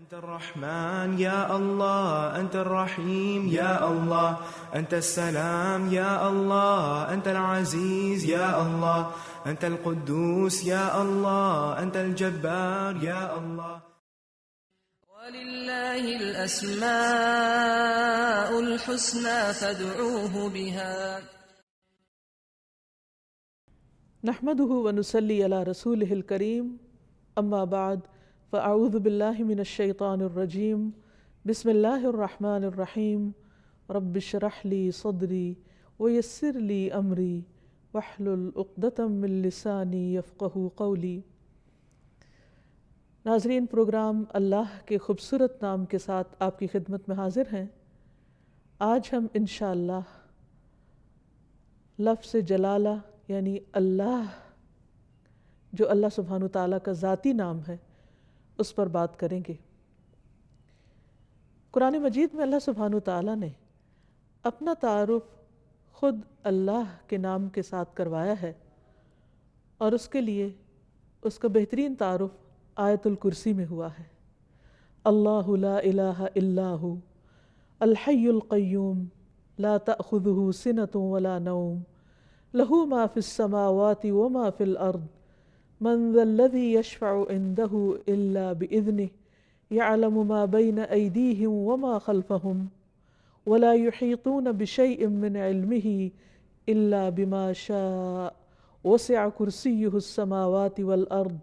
أنت الرحمن يا الله، أنت الرحيم يا الله، أنت السلام يا الله، أنت العزيز يا الله، أنت القدوس يا الله، أنت الجبار يا الله. ولله الأسماء الحسنى فادعوه بها. نحمده ونصلي على رسوله الكريم، أما بعد فأعوذ بالله من الشيطان الرجيم. بسم الله الرحمن الرحيم. رب اشرح لي صدري ويسر لي أمري واحلل عقدة من لساني يفقهوا قولي. ناظرین، پروگرام اللہ کے خوبصورت نام کے ساتھ آپ کی خدمت میں حاضر ہیں۔ آج ہم انشاءاللہ لفظ جلالہ یعنی اللہ، جو اللہ سبحانہ تعالیٰ کا ذاتی نام ہے، اس پر بات کریں گے۔ قرآن مجید میں اللہ سبحانہ تعالیٰ نے اپنا تعارف خود اللہ کے نام کے ساتھ کروایا ہے، اور اس کے لیے اس کا بہترین تعارف آیت الکرسی میں ہوا ہے۔ اللہ لا الہ الا ہو الحی القیوم لا تأخذہ سنۃ ولا نوم لہ ما فی السماوات وما فی الارض من ذا الذی یشفع عنده الا بإذنہ یعلم ما بین ایدیہم وما خلفہم ولا یحیطون بشیء من علمہ الا بما شاء وسع کرسیہ السماوات والارض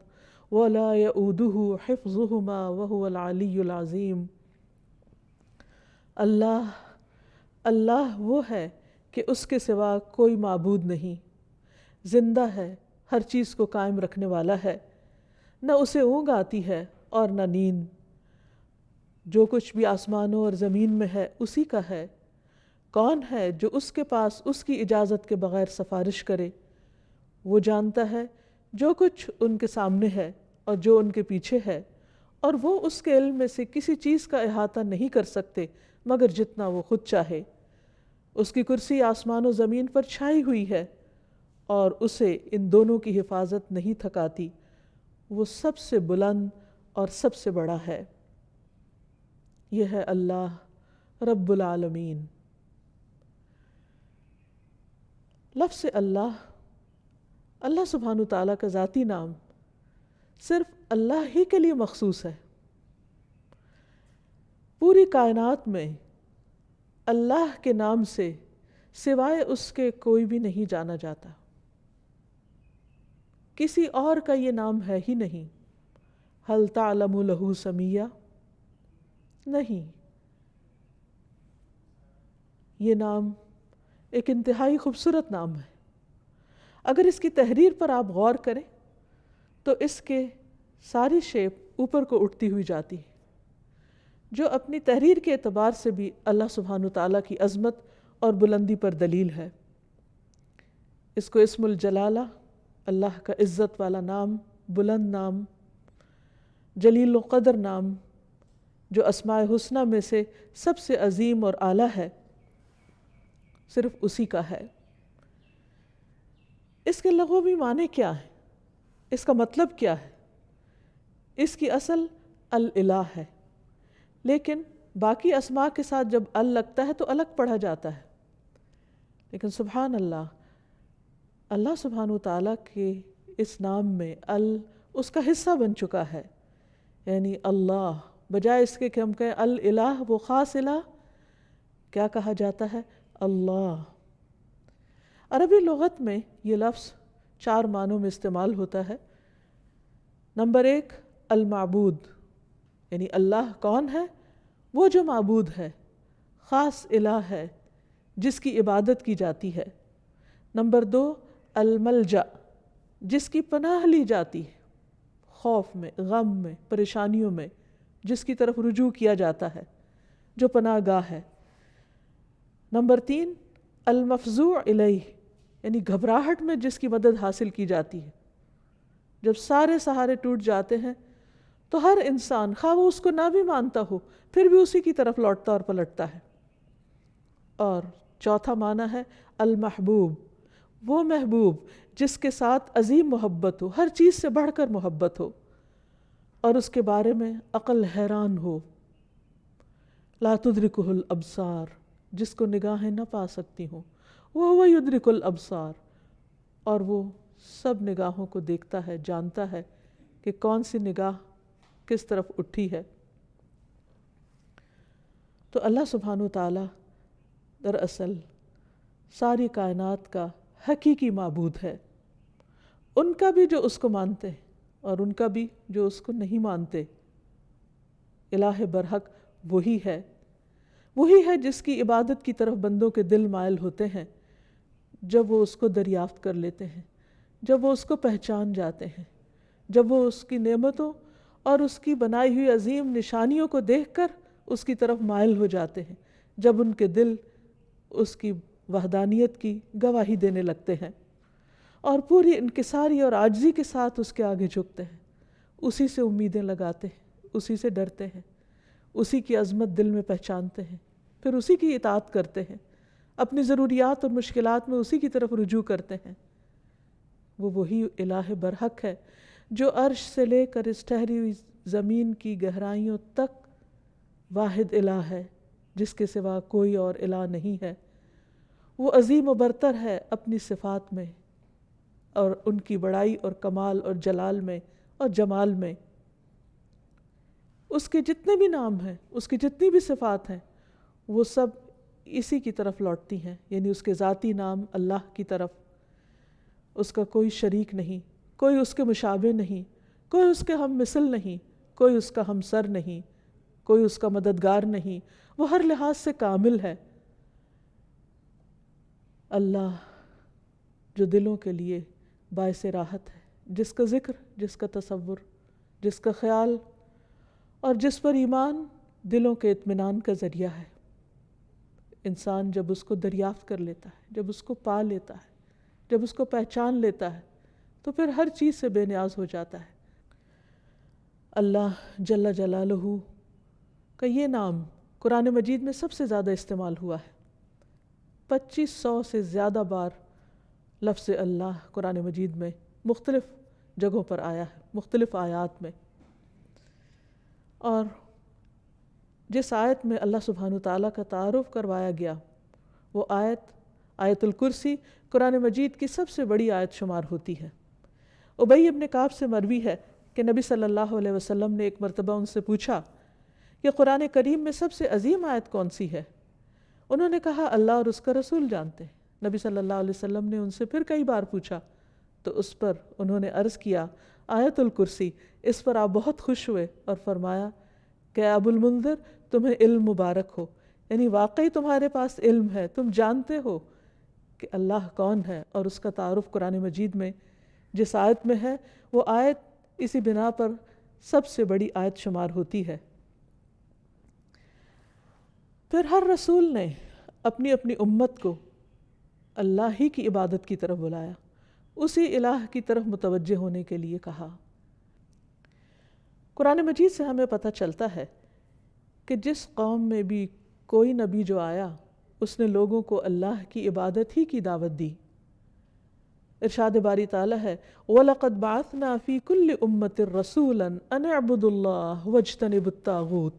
ولا یؤودہ حفظہما وہو العلی العظیم۔ اللہ وہ ہے کہ اس کے سوا کوئی معبود نہیں، زندہ ہے، ہر چیز کو قائم رکھنے والا ہے، نہ اسے اونگ آتی ہے اور نہ نیند۔ جو کچھ بھی آسمانوں اور زمین میں ہے اسی کا ہے۔ کون ہے جو اس کے پاس اس کی اجازت کے بغیر سفارش کرے؟ وہ جانتا ہے جو کچھ ان کے سامنے ہے اور جو ان کے پیچھے ہے، اور وہ اس کے علم میں سے کسی چیز کا احاطہ نہیں کر سکتے مگر جتنا وہ خود چاہے۔ اس کی کرسی آسمان و زمین پر چھائی ہوئی ہے، اور اسے ان دونوں کی حفاظت نہیں تھکاتی۔ وہ سب سے بلند اور سب سے بڑا ہے۔ یہ ہے اللہ رب العالمین۔ لفظ اللہ سبحانہ تعالیٰ کا ذاتی نام صرف اللہ ہی کے لیے مخصوص ہے۔ پوری کائنات میں اللہ کے نام سے سوائے اس کے کوئی بھی نہیں جانا جاتا، کسی اور کا یہ نام ہے ہی نہیں۔ هل تعلم له سمیہ؟ نہیں۔ یہ نام ایک انتہائی خوبصورت نام ہے۔ اگر اس کی تحریر پر آپ غور کریں تو اس کے ساری شیپ اوپر کو اٹھتی ہوئی جاتی ہے، جو اپنی تحریر کے اعتبار سے بھی اللہ سبحانہ تعالیٰ کی عظمت اور بلندی پر دلیل ہے۔ اس کو اسم الجلالہ، اللہ کا عزت والا نام، بلند نام، جلیل و قدر نام، جو اسماء حسنہ میں سے سب سے عظیم اور اعلیٰ ہے، صرف اسی کا ہے۔ اس کے لغوی معنی کیا ہے؟ اس کا مطلب کیا ہے؟ اس کی اصل الالہ ہے، لیکن باقی اسماء کے ساتھ جب ال لگتا ہے تو الگ پڑھا جاتا ہے۔ لیکن سبحان اللہ، اللہ سبحانہ تعالیٰ کے اس نام میں ال اس کا حصہ بن چکا ہے۔ یعنی اللہ، بجائے اس کے کہ ہم کہیں الالہ، وہ خاص الہ، کیا کہا جاتا ہے؟ اللہ۔ عربی لغت میں یہ لفظ 4 معنوں میں استعمال ہوتا ہے۔ نمبر 1، المعبود، یعنی اللہ کون ہے؟ وہ جو معبود ہے، خاص الہ ہے جس کی عبادت کی جاتی ہے۔ نمبر 2، الملجأ، جس کی پناہ لی جاتی ہے، خوف میں، غم میں، پریشانیوں میں جس کی طرف رجوع کیا جاتا ہے، جو پناہ گاہ ہے۔ نمبر 3، المفزوع الیہ، یعنی گھبراہٹ میں جس کی مدد حاصل کی جاتی ہے۔ جب سارے سہارے ٹوٹ جاتے ہیں تو ہر انسان، خواہ وہ اس کو نہ بھی مانتا ہو، پھر بھی اسی کی طرف لوٹتا اور پلٹتا ہے۔ اور چوتھا معنی ہے المحبوب، وہ محبوب جس کے ساتھ عظیم محبت ہو، ہر چیز سے بڑھ کر محبت ہو۔ اور اس کے بارے میں عقل حیران ہو. لا تدرکہ الابصار، جس کو نگاہیں نہ پا سکتی ہوں. وہو یدرک الابصار، اور وہ سب نگاہوں کو دیکھتا ہے، جانتا ہے کہ کون سی نگاہ کس طرف اٹھی ہے. تو اللہ سبحانہ وتعالی دراصل ساری کائنات کا حقیقی معبود ہے، ان کا بھی جو اس کو مانتے ہیں اور ان کا بھی جو اس کو نہیں مانتے. الہ برحق وہی ہے جس کی عبادت کی طرف بندوں کے دل مائل ہوتے ہیں جب وہ اس کو دریافت کر لیتے ہیں، جب وہ اس کو پہچان جاتے ہیں، جب وہ اس کی نعمتوں اور اس کی بنائی ہوئی عظیم نشانیوں کو دیکھ کر اس کی طرف مائل ہو جاتے ہیں، جب ان کے دل اس کی وحدانیت کی گواہی دینے لگتے ہیں اور پوری انکساری اور عاجزی کے ساتھ اس کے آگے جھکتے ہیں، اسی سے امیدیں لگاتے ہیں، اسی سے ڈرتے ہیں، اسی کی عظمت دل میں پہچانتے ہیں، پھر اسی کی اطاعت کرتے ہیں، اپنی ضروریات اور مشکلات میں اسی کی طرف رجوع کرتے ہیں. وہ وہی الہ برحق ہے جو عرش سے لے کر اس ٹھہری ہوئی زمین کی گہرائیوں تک واحد الہ ہے، جس کے سوا کوئی اور الہ نہیں ہے. وہ عظیم و برتر ہے اپنی صفات میں اور ان کی بڑائی اور کمال اور جلال میں اور جمال میں. اس کے جتنے بھی نام ہیں، اس کی جتنی بھی صفات ہیں، وہ سب اسی کی طرف لوٹتی ہیں، یعنی اس کے ذاتی نام اللہ کی طرف. اس کا کوئی شریک نہیں، کوئی اس کے مشابہ نہیں، کوئی اس کے ہم مثل نہیں، کوئی اس کا ہم سر نہیں، کوئی اس کا مددگار نہیں. وہ ہر لحاظ سے کامل ہے. اللہ جو دلوں کے لیے باعث راحت ہے، جس کا ذکر، جس کا تصور، جس کا خیال اور جس پر ایمان دلوں کے اطمینان کا ذریعہ ہے. انسان جب اس کو دریافت کر لیتا ہے، جب اس کو پا لیتا ہے، جب اس کو پہچان لیتا ہے، تو پھر ہر چیز سے بے نیاز ہو جاتا ہے. اللہ جل جلالہ کا یہ نام قرآن مجید میں سب سے زیادہ استعمال ہوا ہے. 2500 سے زیادہ بار لفظ اللہ قرآن مجید میں مختلف جگہوں پر آیا ہے، مختلف آیات میں. اور جس آیت میں اللہ سبحانہ تعالیٰ کا تعارف کروایا گیا، وہ آیت الکرسی قرآن مجید کی سب سے بڑی آیت شمار ہوتی ہے. ابی ابن کعب سے مروی ہے کہ نبی صلی اللہ علیہ وسلم نے ایک مرتبہ ان سے پوچھا کہ قرآن کریم میں سب سے عظیم آیت کون سی ہے؟ انہوں نے کہا اللہ اور اس کا رسول جانتے ہیں. نبی صلی اللہ علیہ وسلم نے ان سے پھر کئی بار پوچھا تو اس پر انہوں نے عرض کیا آیت الکرسی. اس پر آپ بہت خوش ہوئے اور فرمایا کہ ابو المنذر تمہیں علم مبارک ہو، یعنی واقعی تمہارے پاس علم ہے، تم جانتے ہو کہ اللہ کون ہے. اور اس کا تعارف قرآن مجید میں جس آیت میں ہے، وہ آیت اسی بنا پر سب سے بڑی آیت شمار ہوتی ہے. پھر ہر رسول نے اپنی اپنی امت کو اللہ ہی کی عبادت کی طرف بلایا، اسی الہ کی طرف متوجہ ہونے کے لیے کہا. قرآن مجید سے ہمیں پتہ چلتا ہے کہ جس قوم میں بھی کوئی نبی جو آیا، اس نے لوگوں کو اللہ کی عبادت ہی کی دعوت دی. ارشاد باری تعالیٰ ہے وَلَقَدْ بَعَثْنَا فِي كُلِّ أُمَّةٍ رَسُولًا أَنِ اعْبُدُوا اللَّهَ وَاجْتَنِبُوا الطَّاغُوتَ.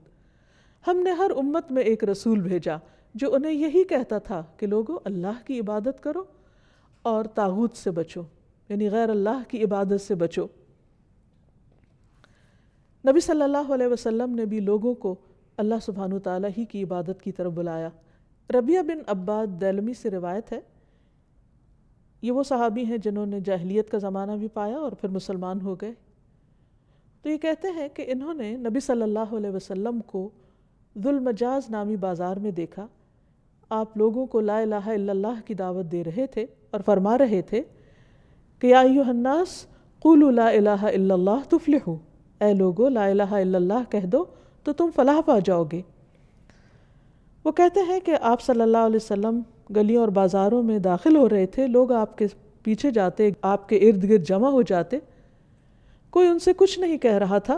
ہم نے ہر امت میں ایک رسول بھیجا جو انہیں یہی کہتا تھا کہ لوگو اللہ کی عبادت کرو اور طاغوت سے بچو، یعنی غیر اللہ کی عبادت سے بچو. نبی صلی اللہ علیہ وسلم نے بھی لوگوں کو اللہ سبحانہ تعالیٰ ہی کی عبادت کی طرف بلایا. ربیہ بن عباد دیلمی سے روایت ہے، یہ وہ صحابی ہیں جنہوں نے جاہلیت کا زمانہ بھی پایا اور پھر مسلمان ہو گئے. تو یہ کہتے ہیں کہ انہوں نے نبی صلی اللہ علیہ وسلم کو ذوالمجاز نامی بازار میں دیکھا. آپ لوگوں کو لا الہ الا اللہ کی دعوت دے رہے تھے اور فرما رہے تھے کہ یا ایھا الناس قولوا لا الہ الا اللہ تفلحوا، اے لوگو لا الہ الا اللہ کہہ دو تو تم فلاح پا جاؤ گے. وہ کہتے ہیں کہ آپ صلی اللہ علیہ وسلم گلیوں اور بازاروں میں داخل ہو رہے تھے، لوگ آپ کے پیچھے جاتے، آپ کے ارد گرد جمع ہو جاتے، کوئی ان سے کچھ نہیں کہہ رہا تھا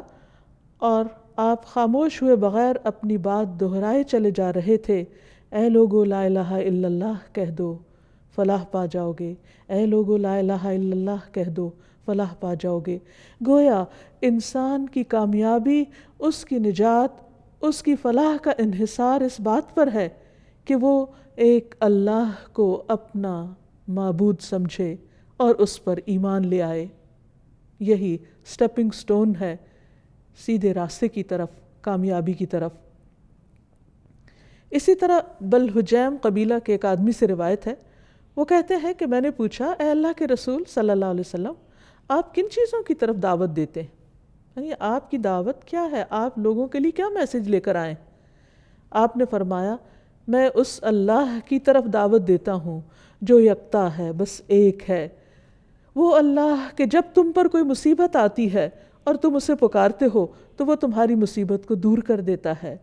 اور آپ خاموش ہوئے بغیر اپنی بات دہرائے چلے جا رہے تھے، اے لوگو لا الہ الا اللہ کہہ دو فلاح پا جاؤ گے، اے لوگو لا الہ الا اللہ کہہ دو، فلاح پا جاؤ گے۔ گویا انسان کی کامیابی، اس کی نجات، اس کی فلاح کا انحصار اس بات پر ہے کہ وہ ایک اللہ کو اپنا معبود سمجھے اور اس پر ایمان لے آئے۔ یہی سٹیپنگ سٹون ہے سیدھے راستے کی طرف، کامیابی کی طرف۔ اسی طرح بلحجیم قبیلہ کے ایک آدمی سے روایت ہے، وہ کہتے ہیں کہ میں نے پوچھا، اے اللہ کے رسول صلی اللہ علیہ وسلم، آپ کن چیزوں کی طرف دعوت دیتے ہیں؟ یعنی آپ کی دعوت کیا ہے؟ آپ لوگوں کے لیے کیا میسج لے کر آئیں؟ آپ نے فرمایا، میں اس اللہ کی طرف دعوت دیتا ہوں جو یکتا ہے، بس ایک ہے۔ وہ اللہ کہ جب تم پر کوئی مصیبت آتی ہے اور تم اسے پکارتے ہو تو وہ تمہاری مصیبت کو دور کر دیتا ہے۔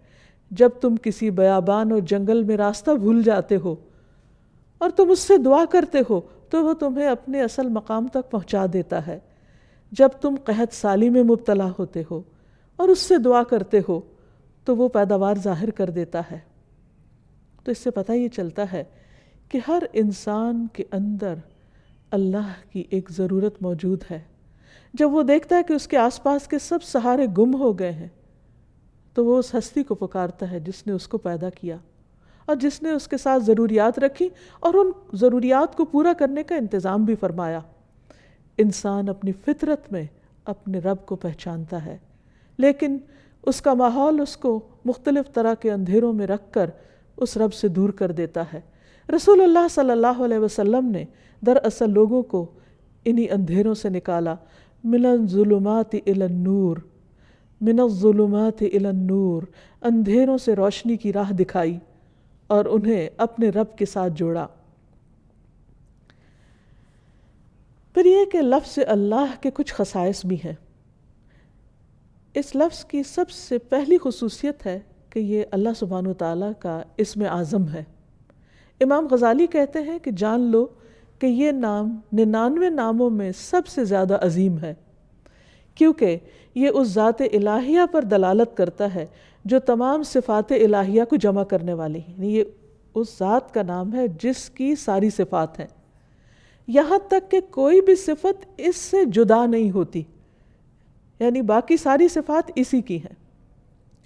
جب تم کسی بیابان اور جنگل میں راستہ بھول جاتے ہو اور تم اس سے دعا کرتے ہو تو وہ تمہیں اپنے اصل مقام تک پہنچا دیتا ہے۔ جب تم قحط سالی میں مبتلا ہوتے ہو اور اس سے دعا کرتے ہو تو وہ پیداوار ظاہر کر دیتا ہے۔ تو اس سے پتہ یہ چلتا ہے کہ ہر انسان کے اندر اللہ کی ایک ضرورت موجود ہے۔ جب وہ دیکھتا ہے کہ اس کے آس پاس کے سب سہارے گم ہو گئے ہیں تو وہ اس ہستی کو پکارتا ہے جس نے اس کو پیدا کیا اور جس نے اس کے ساتھ ضروریات رکھی اور ان ضروریات کو پورا کرنے کا انتظام بھی فرمایا۔ انسان اپنی فطرت میں اپنے رب کو پہچانتا ہے، لیکن اس کا ماحول اس کو مختلف طرح کے اندھیروں میں رکھ کر اس رب سے دور کر دیتا ہے۔ رسول اللہ صلی اللہ علیہ وسلم نے دراصل لوگوں کو انہی اندھیروں سے نکالا، من الظلمات الی النور، من الظلمات الی النور، اندھیروں سے روشنی کی راہ دکھائی اور انہیں اپنے رب کے ساتھ جوڑا۔ پھر یہ کہ لفظ اللہ کے کچھ خصائص بھی ہیں۔ اس لفظ کی سب سے پہلی خصوصیت ہے کہ یہ اللہ سبحانہ وتعالیٰ کا اسم اعظم ہے۔ امام غزالی کہتے ہیں کہ جان لو کہ یہ نام 99 ناموں میں سب سے زیادہ عظیم ہے، کیونکہ یہ اس ذات الہیہ پر دلالت کرتا ہے جو تمام صفات الہیہ کو جمع کرنے والی ہے۔ یہ اس ذات کا نام ہے جس کی ساری صفات ہیں، یہاں تک کہ کوئی بھی صفت اس سے جدا نہیں ہوتی، یعنی باقی ساری صفات اسی کی ہیں،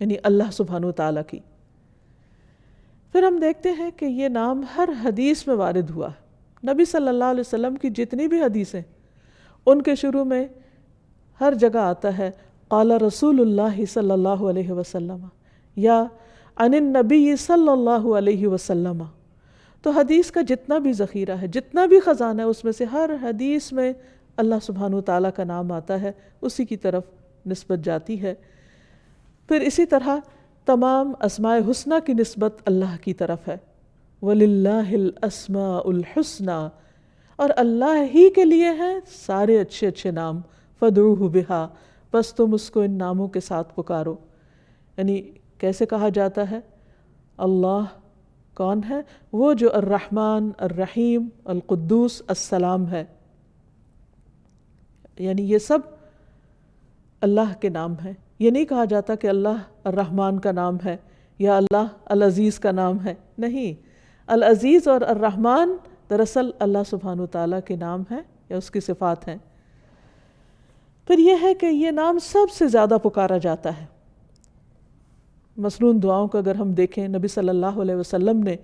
یعنی اللہ سبحانہ وتعالیٰ کی۔ پھر ہم دیکھتے ہیں کہ یہ نام ہر حدیث میں وارد ہوا۔ نبی صلی اللہ علیہ وسلم کی جتنی بھی حدیثیں، ان کے شروع میں ہر جگہ آتا ہے قال رسول اللہ صلی اللہ علیہ وسلم یا عن النبی صلی اللہ علیہ وسلم۔ تو حدیث کا جتنا بھی ذخیرہ ہے، جتنا بھی خزانہ ہے، اس میں سے ہر حدیث میں اللہ سبحانہ وتعالیٰ کا نام آتا ہے، اسی کی طرف نسبت جاتی ہے۔ پھر اسی طرح تمام اسماء حسنہ کی نسبت اللہ کی طرف ہے، وَلِلَّهِ الْأَسْمَاءُ الْحُسْنَى، اور اللہ ہی کے لیے ہیں سارے اچھے اچھے نام، فَادْعُوهُ بِهَا، بس تم اس کو ان ناموں کے ساتھ پکارو۔ یعنی کیسے کہا جاتا ہے؟ اللہ کون ہے؟ وہ جو الرحمن، الرحیم، القدوس، السلام ہے، یعنی یہ سب اللہ کے نام ہیں۔ یہ نہیں کہا جاتا کہ اللہ الرحمن کا نام ہے یا اللہ العزیز کا نام ہے، نہیں، العزیز اور الرحمن دراصل اللہ سبحانہ وتعالیٰ کے نام ہیں یا اس کی صفات ہیں۔ پھر یہ ہے کہ یہ نام سب سے زیادہ پکارا جاتا ہے۔ مصنون دعاؤں کو اگر ہم دیکھیں، نبی صلی اللہ علیہ وسلم نے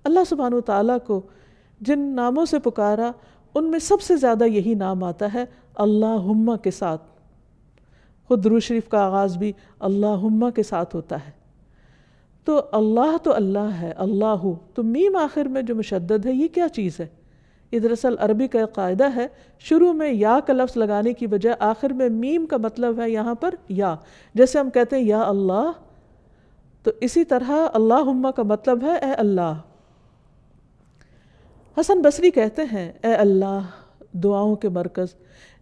اللہ سبحانہ وتعالیٰ کو جن ناموں سے پکارا ان میں سب سے زیادہ یہی نام آتا ہے اللہم کے ساتھ۔ خود درود شریف کا آغاز بھی اللہم کے ساتھ ہوتا ہے۔ تو اللہ ہے، اللہ، تو میم آخر میں جو مشدد ہے یہ کیا چیز ہے؟ یہ دراصل عربی کا ایک قاعدہ ہے، شروع میں یا کا لفظ لگانے کی بجائے آخر میں میم کا مطلب ہے یہاں پر یا، جیسے ہم کہتے ہیں یا اللہ، تو اسی طرح اللہم کا مطلب ہے اے اللہ۔ حسن بصری کہتے ہیں اے اللہ دعاؤں کے مرکز،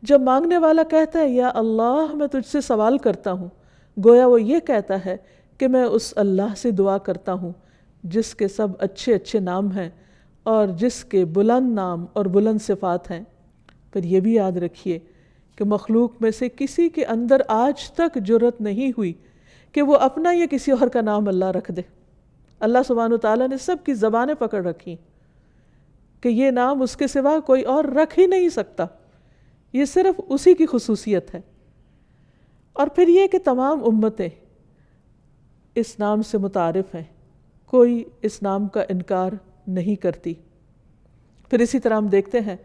جب مانگنے والا کہتا ہے یا اللہ میں تجھ سے سوال کرتا ہوں، گویا وہ یہ کہتا ہے کہ میں اس اللہ سے دعا کرتا ہوں جس کے سب اچھے اچھے نام ہیں اور جس کے بلند نام اور بلند صفات ہیں۔ پھر یہ بھی یاد رکھیے کہ مخلوق میں سے کسی کے اندر آج تک جرأت نہیں ہوئی کہ وہ اپنا یا کسی اور کا نام اللہ رکھ دے۔ اللہ سبحانہ وتعالیٰ نے سب کی زبانیں پکڑ رکھی، کہ یہ نام اس کے سوا کوئی اور رکھ ہی نہیں سکتا، یہ صرف اسی کی خصوصیت ہے۔ اور پھر یہ کہ تمام امتیں اس نام سے متعارف ہیں، کوئی اس نام کا انکار نہیں کرتی۔ پھر اسی طرح ہم دیکھتے ہیں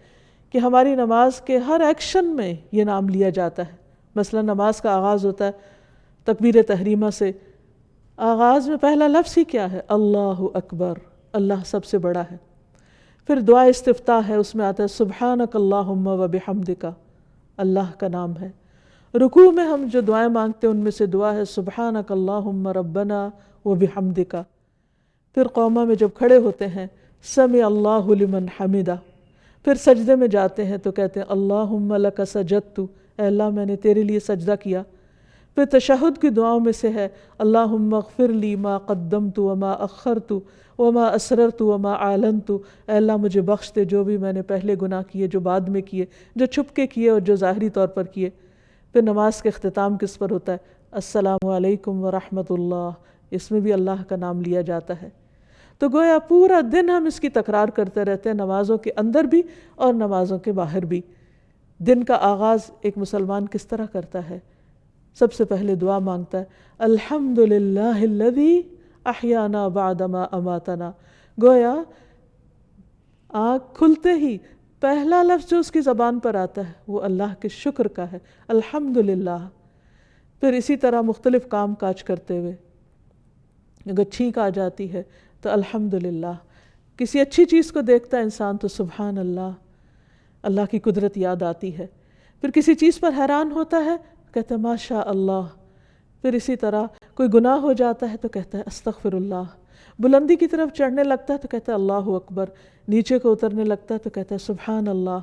کہ ہماری نماز کے ہر ایکشن میں یہ نام لیا جاتا ہے۔ مثلا نماز کا آغاز ہوتا ہے تکبیر تحریمہ سے، آغاز میں پہلا لفظ ہی کیا ہے؟ اللہ اکبر، اللہ سب سے بڑا ہے۔ پھر دعا استفتاح ہے، اس میں آتا ہے سبحانک اللہم و بحمدک، اللہ کا نام ہے۔ رکوع میں ہم جو دعائیں مانگتے ہیں ان میں سے دعا ہے سبحانک اللہم ربنا و بحمدک۔ پھر قومہ میں جب کھڑے ہوتے ہیں سمع اللہ لمن حمدہ۔ پھر سجدے میں جاتے ہیں تو کہتے ہیں اللہم لک سجدت، اے اللہ میں نے تیرے لیے سجدہ کیا۔ پھر تشہد کی دعاؤں میں سے ہے اللہم اغفر لی ما قدمت وما اخرت وما اسررت وما اعلنت، اے اللہ مجھے بخش دے جو بھی میں نے پہلے گناہ کیے، جو بعد میں کیے، جو چھپ کے کیے اور جو ظاہری طور پر کیے۔ پھر نماز کے اختتام کس پر ہوتا ہے؟ السلام علیکم ورحمۃ اللہ، اس میں بھی اللہ کا نام لیا جاتا ہے۔ تو گویا پورا دن ہم اس کی تکرار کرتے رہتے ہیں، نمازوں کے اندر بھی اور نمازوں کے باہر بھی۔ دن کا آغاز ایک مسلمان کس طرح کرتا ہے؟ سب سے پہلے دعا مانگتا ہے الحمدللہ الذی احیانا بعد ما اماتنا۔ گویا آنکھ کھلتے ہی پہلا لفظ جو اس کی زبان پر آتا ہے وہ اللہ کے شکر کا ہے، الحمدللہ۔ پھر اسی طرح مختلف کام کاج کرتے ہوئے اگر چھینک آ جاتی ہے تو الحمدللہ، کسی اچھی چیز کو دیکھتا ہے انسان تو سبحان اللہ، اللہ کی قدرت یاد آتی ہے۔ پھر کسی چیز پر حیران ہوتا ہے کہتا ہے ماشاء اللہ۔ پھر اسی طرح کوئی گناہ ہو جاتا ہے تو کہتا ہے استغفر اللہ۔ بلندی کی طرف چڑھنے لگتا ہے تو کہتا ہے اللہ اکبر، نیچے کو اترنے لگتا ہے تو کہتا ہے سبحان اللہ۔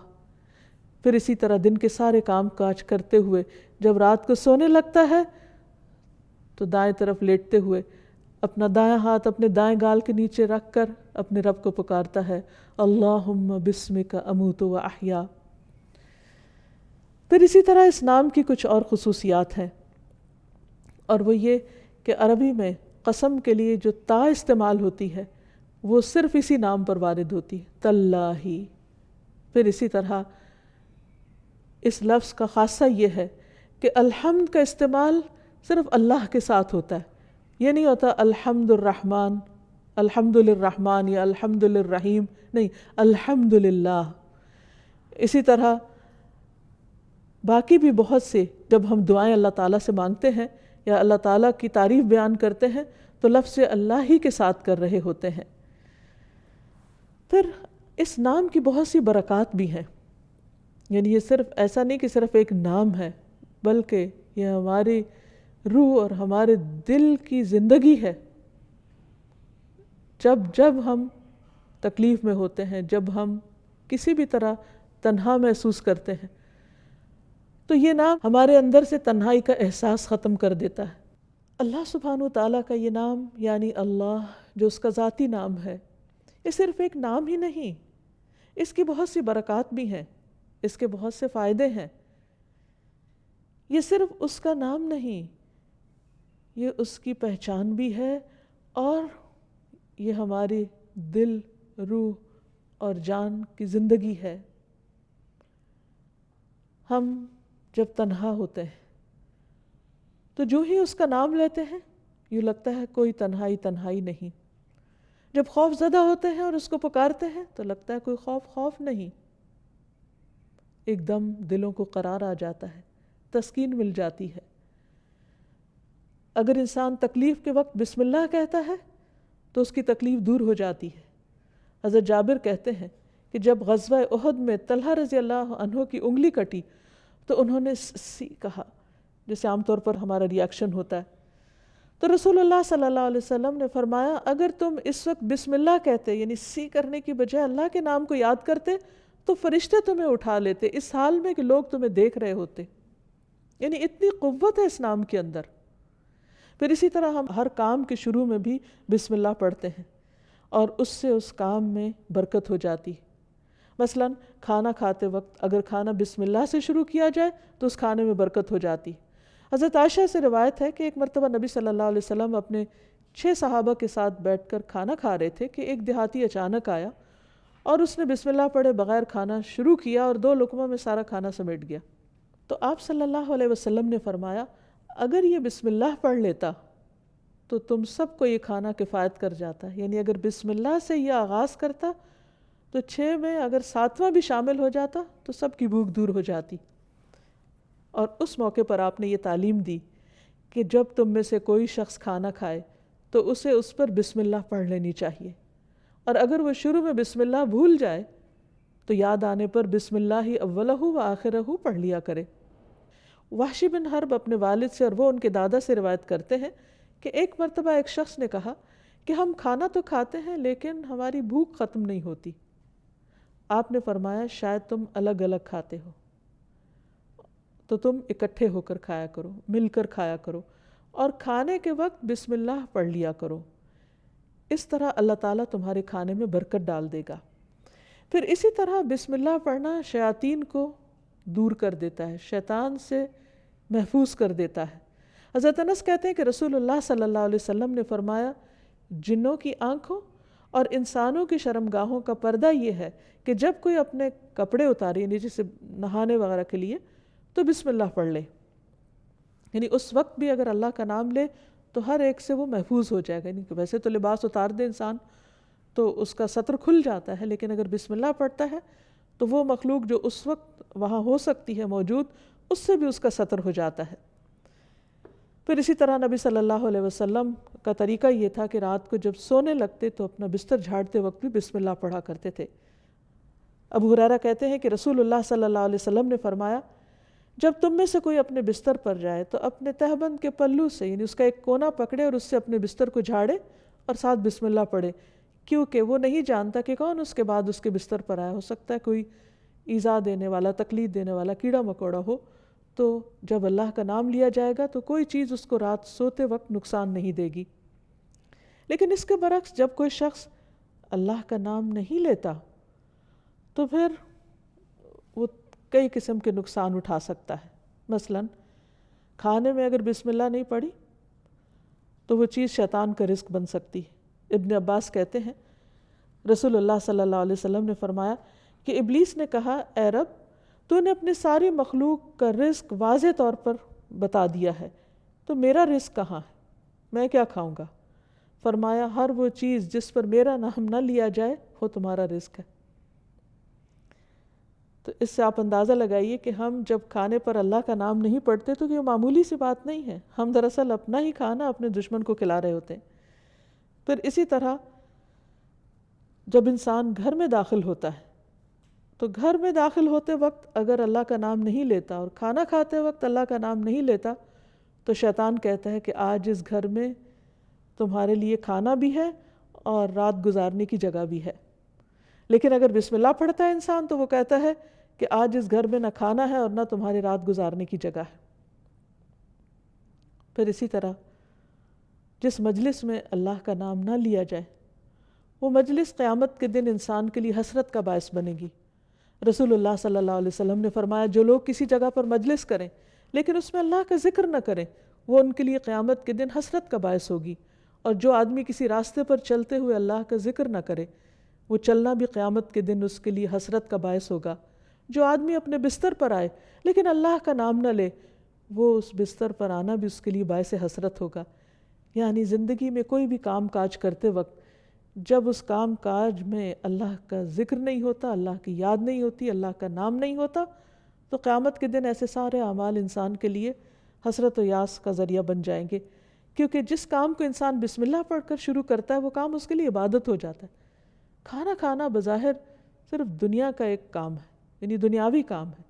پھر اسی طرح دن کے سارے کام کاج کرتے ہوئے جب رات کو سونے لگتا ہے تو دائیں طرف لیٹتے ہوئے اپنا دائیں ہاتھ اپنے دائیں گال کے نیچے رکھ کر اپنے رب کو پکارتا ہے اللہم بسمک اموت و احیا۔ پھر اسی طرح اس نام کی کچھ اور خصوصیات ہیں، اور وہ یہ کہ عربی میں قسم کے لیے جو تا استعمال ہوتی ہے وہ صرف اسی نام پر وارد ہوتی ہے، تاللہ۔ پھر اسی طرح اس لفظ کا خاصہ یہ ہے کہ الحمد کا استعمال صرف اللہ کے ساتھ ہوتا ہے، یہ نہیں ہوتا الحمد الرحمن، الحمد للرحمن یا الحمد للرحیم، نہیں، الحمد للہ۔ اسی طرح باقی بھی بہت سے جب ہم دعائیں اللہ تعالیٰ سے مانگتے ہیں یا اللہ تعالیٰ کی تعریف بیان کرتے ہیں تو لفظ اللہ ہی کے ساتھ کر رہے ہوتے ہیں۔ پھر اس نام کی بہت سی برکات بھی ہیں، یعنی یہ صرف ایسا نہیں کہ صرف ایک نام ہے، بلکہ یہ ہماری روح اور ہمارے دل کی زندگی ہے۔ جب ہم تکلیف میں ہوتے ہیں، جب ہم کسی بھی طرح تنہا محسوس کرتے ہیں تو یہ نام ہمارے اندر سے تنہائی کا احساس ختم کر دیتا ہے۔ اللہ سبحانہ وتعالیٰ کا یہ نام یعنی اللہ جو اس کا ذاتی نام ہے، یہ صرف ایک نام ہی نہیں، اس کی بہت سی برکات بھی ہیں، اس کے بہت سے فائدے ہیں۔ یہ صرف اس کا نام نہیں، یہ اس کی پہچان بھی ہے، اور یہ ہماری دل، روح اور جان کی زندگی ہے۔ ہم جب تنہا ہوتے ہیں تو جو ہی اس کا نام لیتے ہیں یوں لگتا ہے کوئی تنہائی نہیں۔ جب خوف زدہ ہوتے ہیں اور اس کو پکارتے ہیں تو لگتا ہے کوئی خوف نہیں، ایک دم دلوں کو قرار آ جاتا ہے، تسکین مل جاتی ہے۔ اگر انسان تکلیف کے وقت بسم اللہ کہتا ہے تو اس کی تکلیف دور ہو جاتی ہے۔ حضرت جابر کہتے ہیں کہ جب غزوہ احد میں طلحہ رضی اللہ عنہ کی انگلی کٹی تو انہوں نے سی کہا، جیسے عام طور پر ہمارا ریاکشن ہوتا ہے، تو رسول اللہ صلی اللہ علیہ وسلم نے فرمایا اگر تم اس وقت بسم اللہ کہتے، یعنی سی کرنے کی بجائے اللہ کے نام کو یاد کرتے تو فرشتے تمہیں اٹھا لیتے اس حال میں کہ لوگ تمہیں دیکھ رہے ہوتے۔ یعنی اتنی قوت ہے اس نام کے اندر۔ پھر اسی طرح ہم ہر کام کے شروع میں بھی بسم اللہ پڑھتے ہیں اور اس سے اس کام میں برکت ہو جاتی ہے۔ مثلا کھانا کھاتے وقت اگر کھانا بسم اللہ سے شروع کیا جائے تو اس کھانے میں برکت ہو جاتی۔ حضرت عائشہ سے روایت ہے کہ ایک مرتبہ نبی صلی اللہ علیہ وسلم اپنے 6 صحابہ کے ساتھ بیٹھ کر کھانا کھا رہے تھے کہ ایک دیہاتی اچانک آیا اور اس نے بسم اللہ پڑھے بغیر کھانا شروع کیا اور 2 لقموں میں سارا کھانا سمیٹ گیا. تو آپ صلی اللہ علیہ وسلم نے فرمایا اگر یہ بسم اللہ پڑھ لیتا تو تم سب کو یہ کھانا کفایت کر جاتا. یعنی اگر بسم اللہ سے یہ آغاز کرتا تو 6 میں اگر 7واں بھی شامل ہو جاتا تو سب کی بھوک دور ہو جاتی. اور اس موقع پر آپ نے یہ تعلیم دی کہ جب تم میں سے کوئی شخص کھانا کھائے تو اسے اس پر بسم اللہ پڑھ لینی چاہیے، اور اگر وہ شروع میں بسم اللہ بھول جائے تو یاد آنے پر بسم اللہ اولہ و آخرہ پڑھ لیا کرے. وحشی بن حرب اپنے والد سے اور وہ ان کے دادا سے روایت کرتے ہیں کہ ایک مرتبہ ایک شخص نے کہا کہ ہم کھانا تو کھاتے ہیں لیکن ہماری بھوک ختم نہیں ہوتی. آپ نے فرمایا شاید تم الگ الگ کھاتے ہو، تو تم اکٹھے ہو کر کھایا کرو، مل کر کھایا کرو، اور کھانے کے وقت بسم اللہ پڑھ لیا کرو. اس طرح اللہ تعالیٰ تمہارے کھانے میں برکت ڈال دے گا. پھر اسی طرح بسم اللہ پڑھنا شیاطین کو دور کر دیتا ہے، شیطان سے محفوظ کر دیتا ہے. حضرت انس کہتے ہیں کہ رسول اللہ صلی اللہ علیہ وسلم نے فرمایا جنوں کی آنکھوں اور انسانوں کی شرمگاہوں کا پردہ یہ ہے کہ جب کوئی اپنے کپڑے اتارے، یعنی جسے نہانے وغیرہ کے لیے، تو بسم اللہ پڑھ لے. یعنی اس وقت بھی اگر اللہ کا نام لے تو ہر ایک سے وہ محفوظ ہو جائے گا. یعنی کہ ویسے تو لباس اتار دے انسان تو اس کا ستر کھل جاتا ہے، لیکن اگر بسم اللہ پڑھتا ہے تو وہ مخلوق جو اس وقت وہاں ہو سکتی ہے موجود، اس سے بھی اس کا ستر ہو جاتا ہے. پھر اسی طرح نبی صلی اللہ علیہ وسلم کا طریقہ یہ تھا کہ رات کو جب سونے لگتے تو اپنا بستر جھاڑتے وقت بھی بسم اللہ پڑھا کرتے تھے. ابو ہریرہ کہتے ہیں کہ رسول اللہ صلی اللہ علیہ وسلم نے فرمایا جب تم میں سے کوئی اپنے بستر پر جائے تو اپنے تہبند کے پلو سے، یعنی اس کا ایک کونا پکڑے اور اس سے اپنے بستر کو جھاڑے اور ساتھ بسم اللہ پڑھے، کیونکہ وہ نہیں جانتا کہ کون اس کے بعد اس کے بستر پر آیا. ہو سکتا ہے کوئی ایذا دینے والا، تکلیف دینے والا کیڑا مکوڑا ہو. تو جب اللہ کا نام لیا جائے گا تو کوئی چیز اس کو رات سوتے وقت نقصان نہیں دے گی. لیکن اس کے برعکس جب کوئی شخص اللہ کا نام نہیں لیتا تو پھر وہ کئی قسم کے نقصان اٹھا سکتا ہے. مثلا کھانے میں اگر بسم اللہ نہیں پڑھی تو وہ چیز شیطان کا رزق بن سکتی ہے. ابن عباس کہتے ہیں رسول اللہ صلی اللہ علیہ وسلم نے فرمایا کہ ابلیس نے کہا اے رب تو نے اپنی ساری مخلوق کا رزق واضح طور پر بتا دیا ہے، تو میرا رزق کہاں ہے، میں کیا کھاؤں گا؟ فرمایا ہر وہ چیز جس پر میرا نام نہ لیا جائے وہ تمہارا رزق ہے. تو اس سے آپ اندازہ لگائیے کہ ہم جب کھانے پر اللہ کا نام نہیں پڑھتے تو یہ معمولی سی بات نہیں ہے. ہم دراصل اپنا ہی کھانا اپنے دشمن کو کھلا رہے ہوتے ہیں. پھر اسی طرح جب انسان گھر میں داخل ہوتا ہے تو گھر میں داخل ہوتے وقت اگر اللہ کا نام نہیں لیتا اور کھانا کھاتے وقت اللہ کا نام نہیں لیتا تو شیطان کہتا ہے کہ آج اس گھر میں تمہارے لیے کھانا بھی ہے اور رات گزارنے کی جگہ بھی ہے. لیکن اگر بسم اللہ پڑھتا ہے انسان تو وہ کہتا ہے کہ آج اس گھر میں نہ کھانا ہے اور نہ تمہاری رات گزارنے کی جگہ ہے. پھر اسی طرح جس مجلس میں اللہ کا نام نہ لیا جائے وہ مجلس قیامت کے دن انسان کے لیے حسرت کا باعث بنے گی. رسول اللہ صلی اللہ علیہ وسلم نے فرمایا جو لوگ کسی جگہ پر مجلس کریں لیکن اس میں اللہ کا ذکر نہ کریں وہ ان کے لیے قیامت کے دن حسرت کا باعث ہوگی. اور جو آدمی کسی راستے پر چلتے ہوئے اللہ کا ذکر نہ کرے وہ چلنا بھی قیامت کے دن اس کے لیے حسرت کا باعث ہوگا. جو آدمی اپنے بستر پر آئے لیکن اللہ کا نام نہ لے وہ اس بستر پر آنا بھی اس کے لیے باعث حسرت ہوگا. یعنی زندگی میں کوئی بھی کام کاج کرتے وقت جب اس کام کاج میں اللہ کا ذکر نہیں ہوتا، اللہ کی یاد نہیں ہوتی، اللہ کا نام نہیں ہوتا، تو قیامت کے دن ایسے سارے اعمال انسان کے لیے حسرت و یاس کا ذریعہ بن جائیں گے. کیونکہ جس کام کو انسان بسم اللہ پڑھ کر شروع کرتا ہے وہ کام اس کے لیے عبادت ہو جاتا ہے. کھانا کھانا بظاہر صرف دنیا کا ایک کام ہے، یعنی دنیاوی کام ہے،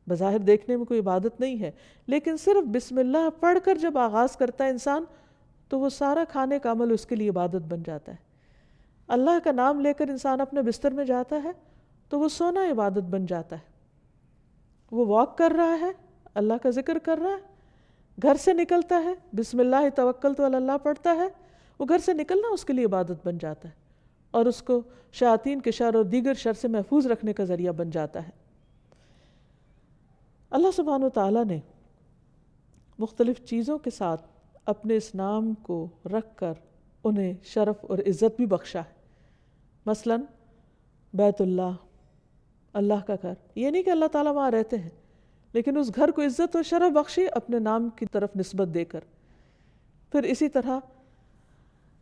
بظاہر دیکھنے میں کوئی عبادت نہیں ہے، لیکن صرف بسم اللہ پڑھ کر جب آغاز کرتا ہے انسان تو وہ سارا کھانے کا عمل اس کے لیے عبادت بن جاتا ہے. اللہ کا نام لے کر انسان اپنے بستر میں جاتا ہے تو وہ سونا عبادت بن جاتا ہے. وہ واک کر رہا ہے، اللہ کا ذکر کر رہا ہے، گھر سے نکلتا ہے بسم اللہ توکلت علی اللہ پڑھتا ہے، وہ گھر سے نکلنا اس کے لیے عبادت بن جاتا ہے اور اس کو شیاطین کے شر اور دیگر شر سے محفوظ رکھنے کا ذریعہ بن جاتا ہے. اللہ سبحانہ و تعالیٰ نے مختلف چیزوں کے ساتھ اپنے اس نام کو رکھ کر انہیں شرف اور عزت بھی بخشا ہے. مثلا بیت اللہ، اللہ کا گھر، یہ نہیں کہ اللہ تعالیٰ وہاں رہتے ہیں، لیکن اس گھر کو عزت و شرف بخشی اپنے نام کی طرف نسبت دے کر۔ پھر اسی طرح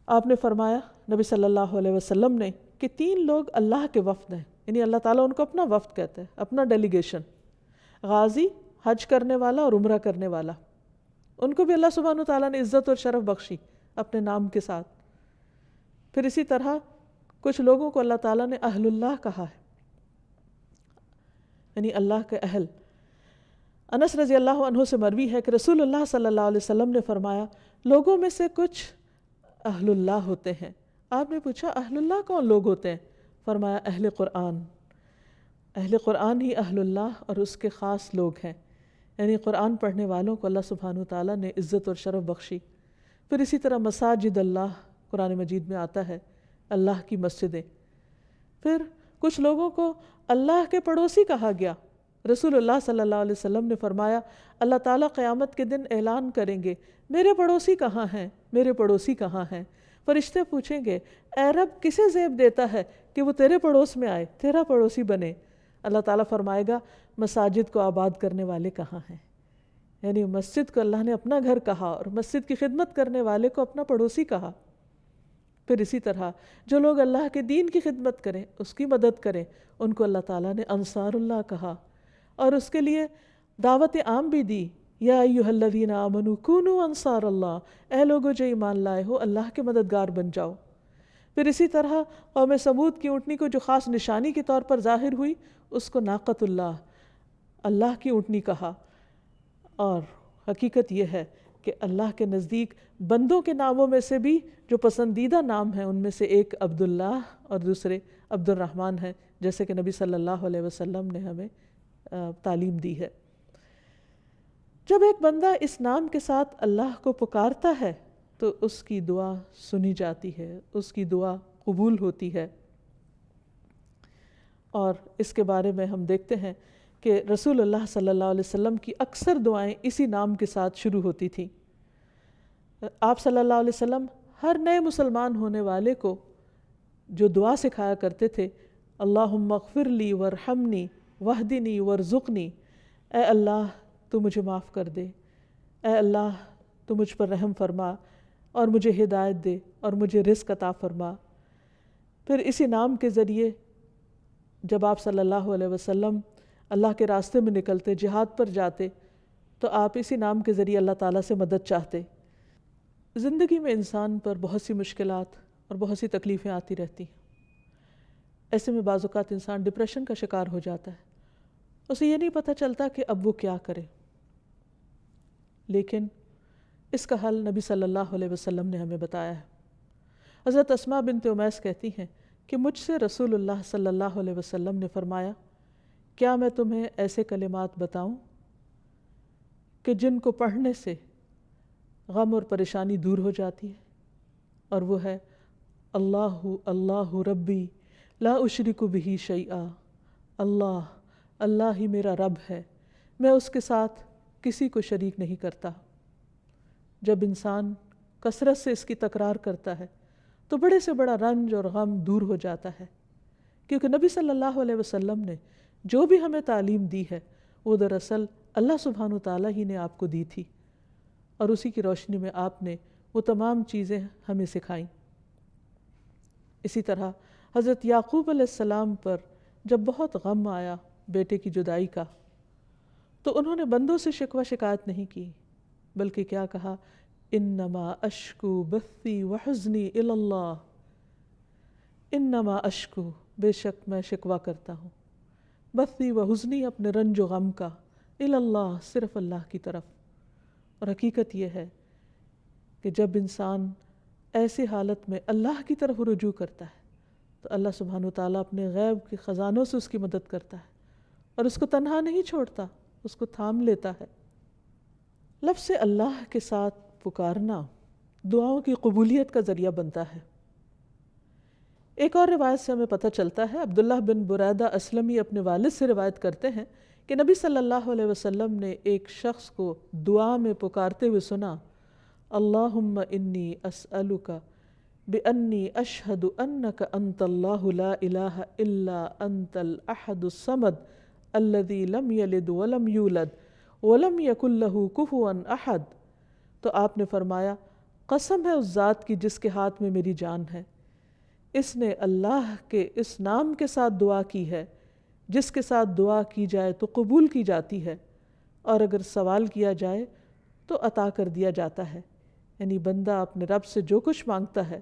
آپ نے فرمایا نبی صلی اللہ علیہ وسلم نے کہ 3 لوگ اللہ کے وفد ہیں، یعنی اللہ تعالیٰ ان کو اپنا وفد کہتا ہے، اپنا ڈیلیگیشن، غازی، حج کرنے والا اور عمرہ کرنے والا، ان کو بھی اللہ سبحانہ وتعالیٰ نے عزت اور شرف بخشی اپنے نام کے ساتھ۔ پھر اسی طرح کچھ لوگوں کو اللہ تعالیٰ نے اہل اللہ کہا ہے، یعنی اللہ کے اہل۔ انس رضی اللہ عنہ سے مروی ہے کہ رسول اللہ صلی اللہ علیہ وسلم نے فرمایا لوگوں میں سے کچھ اہل اللہ ہوتے ہیں۔ آپ نے پوچھا اہل اللہ کون لوگ ہوتے ہیں؟ فرمایا اہل قرآن، اہل قرآن ہی اہل اللہ اور اس کے خاص لوگ ہیں، یعنی قرآن پڑھنے والوں کو اللہ سبحانہ وتعالیٰ نے عزت اور شرف بخشی۔ پھر اسی طرح مساجد اللہ قرآن مجید میں آتا ہے، اللہ کی مسجدیں۔ پھر کچھ لوگوں کو اللہ کے پڑوسی کہا گیا۔ رسول اللہ صلی اللہ علیہ وسلم نے فرمایا اللہ تعالیٰ قیامت کے دن اعلان کریں گے میرے پڑوسی کہاں ہیں، میرے پڑوسی کہاں ہیں؟ فرشتے پوچھیں گے اے رب کسے زیب دیتا ہے کہ وہ تیرے پڑوس میں آئے، تیرا پڑوسی بنے؟ اللہ تعالیٰ فرمائے گا مساجد کو آباد کرنے والے کہاں ہیں، یعنی مسجد کو اللہ نے اپنا گھر کہا اور مسجد کی خدمت کرنے والے کو اپنا پڑوسی کہا۔ پھر اسی طرح جو لوگ اللہ کے دین کی خدمت کریں، اس کی مدد کریں، ان کو اللہ تعالیٰ نے انصار اللہ کہا اور اس کے لیے دعوت عام بھی دی، یا ایھا الذین آمنوا کونوا انصار اللہ، اے لوگو جو ایمان لائے ہو اللہ کے مددگار بن جاؤ۔ پھر اسی طرح قوم سمود کی اونٹنی کو جو خاص نشانی کے طور پر ظاہر ہوئی اس کو ناقۃ اللہ، اللہ کی اونٹنی کہا۔ اور حقیقت یہ ہے کہ اللہ کے نزدیک بندوں کے ناموں میں سے بھی جو پسندیدہ نام ہیں ان میں سے ایک عبداللہ اور دوسرے عبد الرحمن ہیں، جیسے کہ نبی صلی اللہ علیہ وسلم نے ہمیں تعلیم دی ہے۔ جب ایک بندہ اس نام کے ساتھ اللہ کو پکارتا ہے تو اس کی دعا سنی جاتی ہے، اس کی دعا قبول ہوتی ہے۔ اور اس کے بارے میں ہم دیکھتے ہیں کہ رسول اللہ صلی اللہ علیہ وسلم کی اکثر دعائیں اسی نام کے ساتھ شروع ہوتی تھیں۔ آپ صلی اللہ علیہ وسلم ہر نئے مسلمان ہونے والے کو جو دعا سکھایا کرتے تھے، اللہم اغفر لی ورحمنی واہدنی وارزقنی، اے اللہ تو مجھے معاف کر دے، اے اللہ تو مجھ پر رحم فرما اور مجھے ہدایت دے اور مجھے رزق عطا فرما۔ پھر اسی نام کے ذریعے جب آپ صلی اللہ علیہ وسلم اللہ کے راستے میں نکلتے، جہاد پر جاتے، تو آپ اسی نام کے ذریعے اللہ تعالیٰ سے مدد چاہتے۔ زندگی میں انسان پر بہت سی مشکلات اور بہت سی تکلیفیں آتی رہتی ہیں، ایسے میں بعض اوقات انسان ڈپریشن کا شکار ہو جاتا ہے، اسے یہ نہیں پتہ چلتا کہ اب وہ کیا کرے۔ لیکن اس کا حل نبی صلی اللہ علیہ وسلم نے ہمیں بتایا ہے۔ حضرت اسماء بنت امیس کہتی ہیں کہ مجھ سے رسول اللہ صلی اللہ علیہ وسلم نے فرمایا کیا میں تمہیں ایسے کلمات بتاؤں کہ جن کو پڑھنے سے غم اور پریشانی دور ہو جاتی ہے، اور وہ ہے اللہ اللہ ربی لا اشرک بہ شیئا، اللہ اللہ ہی میرا رب ہے، میں اس کے ساتھ کسی کو شریک نہیں کرتا۔ جب انسان کثرت سے اس کی تکرار کرتا ہے تو بڑے سے بڑا رنج اور غم دور ہو جاتا ہے، کیونکہ نبی صلی اللہ علیہ وسلم نے جو بھی ہمیں تعلیم دی ہے وہ دراصل اللہ سبحانہ وتعالیٰ ہی نے آپ کو دی تھی، اور اسی کی روشنی میں آپ نے وہ تمام چیزیں ہمیں سکھائیں۔ اسی طرح حضرت یعقوب علیہ السلام پر جب بہت غم آیا بیٹے کی جدائی کا، تو انہوں نے بندوں سے شکوہ شکایت نہیں کی، بلکہ کیا کہا، انما اشکو بثی وحزنی الی اللہ، انما اشکو، بے شک میں شکوہ کرتا ہوں، بثی وحزنی، اپنے رنج و غم کا، الی اللہ، صرف اللہ کی طرف۔ اور حقیقت یہ ہے کہ جب انسان ایسی حالت میں اللہ کی طرف رجوع کرتا ہے تو اللہ سبحانہ وتعالیٰ اپنے غیب کے خزانوں سے اس کی مدد کرتا ہے اور اس کو تنہا نہیں چھوڑتا، اس کو تھام لیتا ہے۔ لفظ اللہ کے ساتھ پکارنا دعاؤں کی قبولیت کا ذریعہ بنتا ہے۔ ایک اور روایت سے ہمیں پتہ چلتا ہے، عبداللہ بن بریدہ اسلمی اپنے والد سے روایت کرتے ہیں کہ نبی صلی اللہ علیہ وسلم نے ایک شخص کو دعا میں پکارتے ہوئے سنا، اللہم انی اسألک بِأَنِّي أَشْهَدُ أَنَّكَ أَنْتَ اللَّهُ لَا إِلَهَ إِلَّا أَنْتَ الْأَحَدُ الصَّمَدُ الَّذِي لَمْ يَلِدْ وَلَمْ يُولَدْ وَلَمْ يَكُنْ لَهُ كُفُوًا أَحَدٌ۔ تو آپ نے فرمایا قسم ہے اس ذات کی جس کے ہاتھ میں میری جان ہے، اس نے اللہ کے اس نام کے ساتھ دعا کی ہے جس کے ساتھ دعا کی جائے تو قبول کی جاتی ہے، اور اگر سوال کیا جائے تو عطا کر دیا جاتا ہے۔ یعنی بندہ اپنے رب سے جو کچھ مانگتا ہے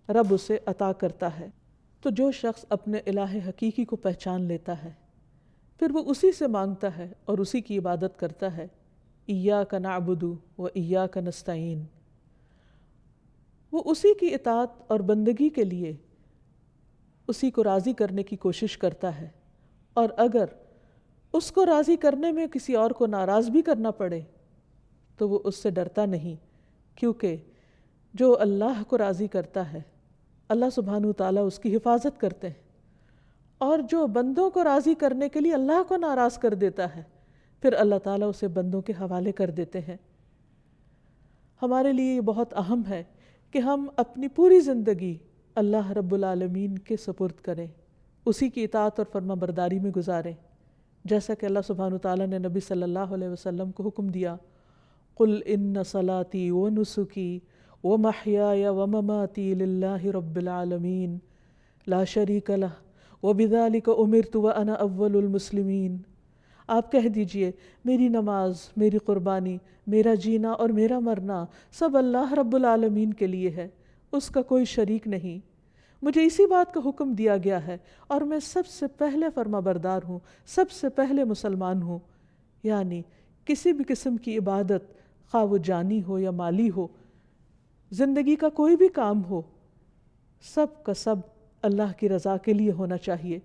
رب اسے عطا کرتا ہے۔ تو جو شخص اپنے الہ حقیقی کو پہچان لیتا ہے پھر وہ اسی سے مانگتا ہے اور اسی کی عبادت کرتا ہے۔ ایاک نعبد و ایاک نستعین، وہ اسی کی اطاعت اور بندگی کے لیے اسی کو راضی کرنے کی کوشش کرتا ہے، اور اگر اس کو راضی کرنے میں کسی اور کو ناراض بھی کرنا پڑے تو وہ اس سے ڈرتا نہیں، کیونکہ جو اللہ کو راضی کرتا ہے اللہ سبحانہ وتعالیٰ اس کی حفاظت کرتے ہیں، اور جو بندوں کو راضی کرنے کے لیے اللہ کو ناراض کر دیتا ہے پھر اللہ تعالیٰ اسے بندوں کے حوالے کر دیتے ہیں۔ ہمارے لیے یہ بہت اہم ہے کہ ہم اپنی پوری زندگی اللہ رب العالمین کے سپرد کریں، اسی کی اطاعت اور فرما برداری میں گزاریں، جیسا کہ اللہ سبحانہ وتعالیٰ نے نبی صلی اللہ علیہ وسلم کو حکم دیا، قل ان صلاتی و نسکی و محیای و مماتی للہ رب العالمین لا شریک لہ وبذالک امرت وانا اول المسلمین۔ آپ کہہ دیجئے میری نماز، میری قربانی، میرا جینا اور میرا مرنا سب اللہ رب العالمین کے لیے ہے، اس کا کوئی شریک نہیں، مجھے اسی بات کا حکم دیا گیا ہے اور میں سب سے پہلے فرما بردار ہوں، سب سے پہلے مسلمان ہوں۔ یعنی کسی بھی قسم کی عبادت خواہ وہ جانی ہو یا مالی ہو، زندگی کا کوئی بھی کام ہو، سب کا سب اللہ کی رضا کے لیے ہونا چاہیے،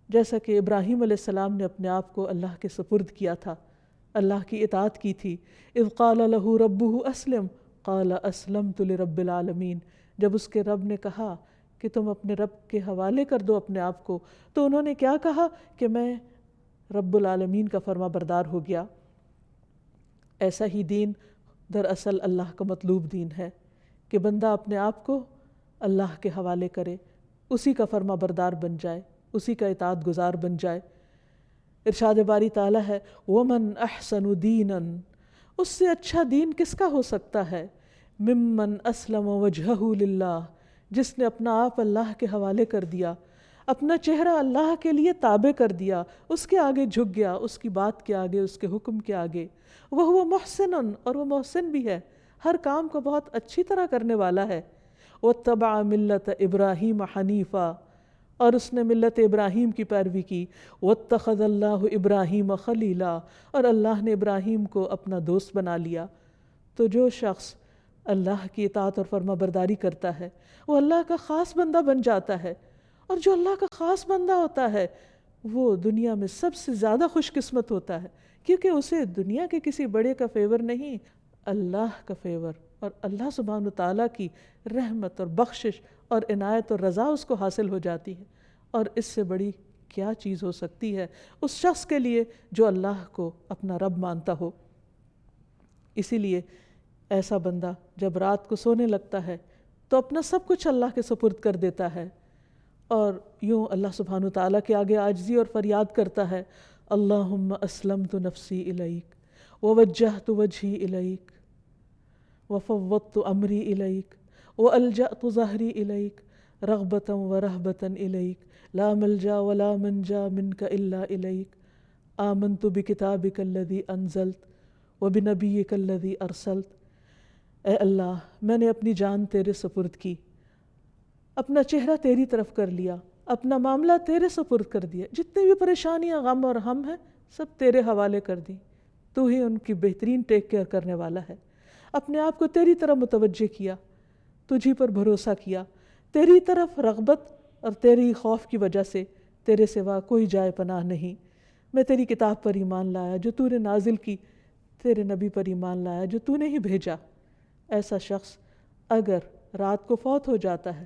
جیسا کہ ابراہیم علیہ السلام نے اپنے آپ کو اللہ کے سپرد کیا تھا، اللہ کی اطاعت کی تھی۔ اذ قال له ربه اسلم قال اسلمت لرب العالمین، جب اس کے رب نے کہا کہ تم اپنے رب کے حوالے کر دو اپنے آپ کو، تو انہوں نے کیا کہا کہ میں رب العالمین کا فرما بردار ہو گیا۔ ایسا ہی دین دراصل اللہ کا مطلوب دین ہے کہ بندہ اپنے آپ کو اللہ کے حوالے کرے، اسی کا فرما بردار بن جائے، اسی کا اطاعت گزار بن جائے۔ ارشاد باری تعالیٰ ہے وَمَنْ أَحْسَنُ دِينًا، اس سے اچھا دین کس کا ہو سکتا ہے، ممن اسلم وجہہ للہ، جس نے اپنا آپ اللہ کے حوالے کر دیا، اپنا چہرہ اللہ کے لیے تابع کر دیا، اس کے آگے جھک گیا، اس کی بات کے آگے، اس کے حکم کے آگے، وَهُوَ مُحْسِنٌ، اور وہ محسن بھی ہے، ہر کام کو بہت اچھی طرح کرنے والا ہے۔ وَاتَّبَعَ مِلَّةَ إِبْرَاهِيمَ حَنِيفًا، اور اس نے ملت ابراہیم کی پیروی کی۔ وَاتَّخَذَ اللَّهُ إِبْرَاهِيمَ خَلِيلًا، اور اللہ نے ابراہیم کو اپنا دوست بنا لیا۔ تو جو شخص اللہ کی اطاعت اور فرما برداری کرتا ہے وہ اللہ کا خاص بندہ بن جاتا ہے، اور جو اللہ کا خاص بندہ ہوتا ہے وہ دنیا میں سب سے زیادہ خوش قسمت ہوتا ہے، کیونکہ اسے دنیا کے کسی بڑے کا فیور نہیں، اللہ کا فیور اور اللہ سبحانہ تعالیٰ کی رحمت اور بخشش اور عنایت اور رضا اس کو حاصل ہو جاتی ہے۔ اور اس سے بڑی کیا چیز ہو سکتی ہے اس شخص کے لیے جو اللہ کو اپنا رب مانتا ہو۔ اسی لیے ایسا بندہ جب رات کو سونے لگتا ہے تو اپنا سب کچھ اللہ کے سپرد کر دیتا ہے، اور یوں اللہ سبحانہ تعالیٰ کے آگے عاجزی اور فریاد کرتا ہے، اللہم اسلمت نفسی الیک ووجہت وجہی الیک وفوضت امری الیک والجأت ظہری الیک رغبتا ورہبتا الیک لا ملجا ولا منجا منک الا الیک آمنت بکتابک الذی انزلت وبنبیک الذی ارسلت۔ اے اللہ، میں نے اپنی جان تیرے سپرد کی، اپنا چہرہ تیری طرف کر لیا، اپنا معاملہ تیرے سپرد کر دیا، جتنے بھی پریشانیاں غم اور ہم ہیں سب تیرے حوالے کر دی، تو ہی ان کی بہترین ٹیک کیئر کرنے والا ہے۔ اپنے آپ کو تیری طرف متوجہ کیا، تجھی پر بھروسہ کیا، تیری طرف رغبت اور تیری خوف کی وجہ سے تیرے سوا کوئی جائے پناہ نہیں۔ میں تیری کتاب پر ایمان لایا جو تو نے نازل کی، تیرے نبی پر ایمان لایا جو تو نے ہی بھیجا۔ ایسا شخص اگر رات کو فوت ہو جاتا ہے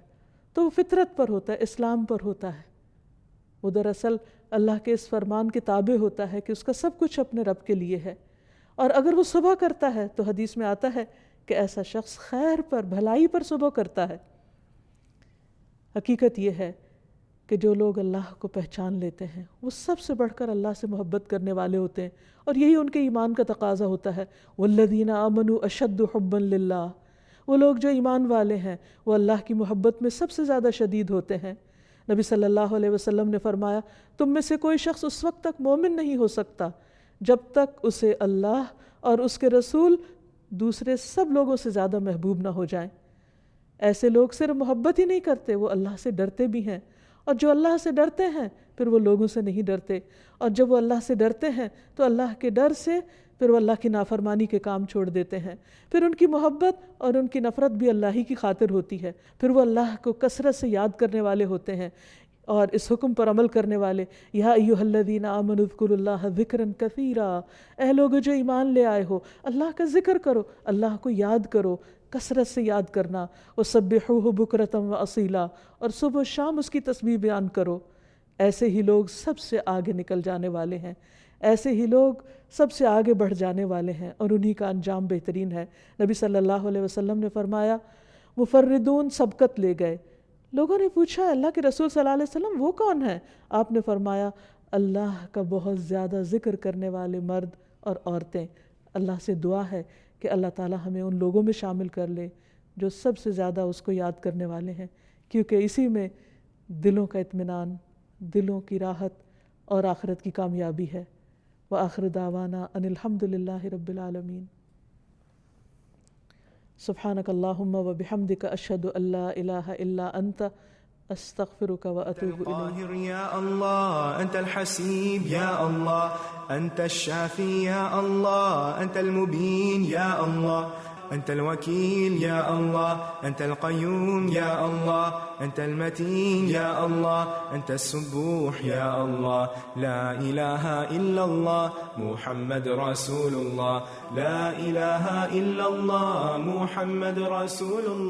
تو وہ فطرت پر ہوتا ہے، اسلام پر ہوتا ہے، وہ دراصل اللہ کے اس فرمان کے تابع ہوتا ہے کہ اس کا سب کچھ اپنے رب کے لیے ہے۔ اور اگر وہ صبح کرتا ہے تو حدیث میں آتا ہے کہ ایسا شخص خیر پر، بھلائی پر صبح کرتا ہے۔ حقیقت یہ ہے کہ جو لوگ اللہ کو پہچان لیتے ہیں وہ سب سے بڑھ کر اللہ سے محبت کرنے والے ہوتے ہیں، اور یہی ان کے ایمان کا تقاضا ہوتا ہے۔ والذین آمنوا اشد حبا للہ، وہ لوگ جو ایمان والے ہیں وہ اللہ کی محبت میں سب سے زیادہ شدید ہوتے ہیں۔ نبی صلی اللہ علیہ وسلم نے فرمایا، تم میں سے کوئی شخص اس وقت تک مومن نہیں ہو سکتا جب تک اسے اللہ اور اس کے رسول دوسرے سب لوگوں سے زیادہ محبوب نہ ہو جائیں۔ ایسے لوگ صرف محبت ہی نہیں کرتے، وہ اللہ سے ڈرتے بھی ہیں، اور جو اللہ سے ڈرتے ہیں پھر وہ لوگوں سے نہیں ڈرتے، اور جب وہ اللہ سے ڈرتے ہیں تو اللہ کے ڈر سے پھر وہ اللہ کی نافرمانی کے کام چھوڑ دیتے ہیں، پھر ان کی محبت اور ان کی نفرت بھی اللہ ہی کی خاطر ہوتی ہے، پھر وہ اللہ کو کثرت سے یاد کرنے والے ہوتے ہیں اور اس حکم پر عمل کرنے والے۔ یا ایھا الذین آمنوا اذکروا اللہ ذکرا کثیرا، اے لوگو جو ایمان لے آئے ہو اللہ کا ذکر کرو، اللہ کو یاد کرو، کثرت سے یاد کرنا، وسبحوہ بکرۃ واصیلا، اور صبح و شام اس کی تسبیح بیان کرو۔ ایسے ہی لوگ سب سے آگے نکل جانے والے ہیں، ایسے ہی لوگ سب سے آگے بڑھ جانے والے ہیں، اور انہی کا انجام بہترین ہے۔ نبی صلی اللہ علیہ وسلم نے فرمایا، مفردون سبقت لے گئے۔ لوگوں نے پوچھا، اللہ کے رسول صلی اللہ علیہ وسلم وہ کون ہیں؟ آپ نے فرمایا، اللہ کا بہت زیادہ ذکر کرنے والے مرد اور عورتیں۔ اللہ سے دعا ہے کہ اللہ تعالی ہمیں ان لوگوں میں شامل کر لے جو سب سے زیادہ اس کو یاد کرنے والے ہیں، کیونکہ اسی میں دلوں کا اطمینان، دلوں کی راحت اور آخرت کی کامیابی ہے۔ وآخر دعوانا ان الحمد للہ رب العالمین۔ سبحانک اللہم وبحمدک اشہد ان لا الہ الا انت استغفرک واتوب الیک۔ یا اللہ انت الحسیب، یا اللہ انت الشافی، یا اللہ انت المبین، یا اللہ أنت الوكيل، يا الله أنت القيوم، يا الله أنت المتين، يا الله أنت السبوح، يا الله لا إله إلا الله محمد رسول الله، لا إله إلا الله محمد رسول الله۔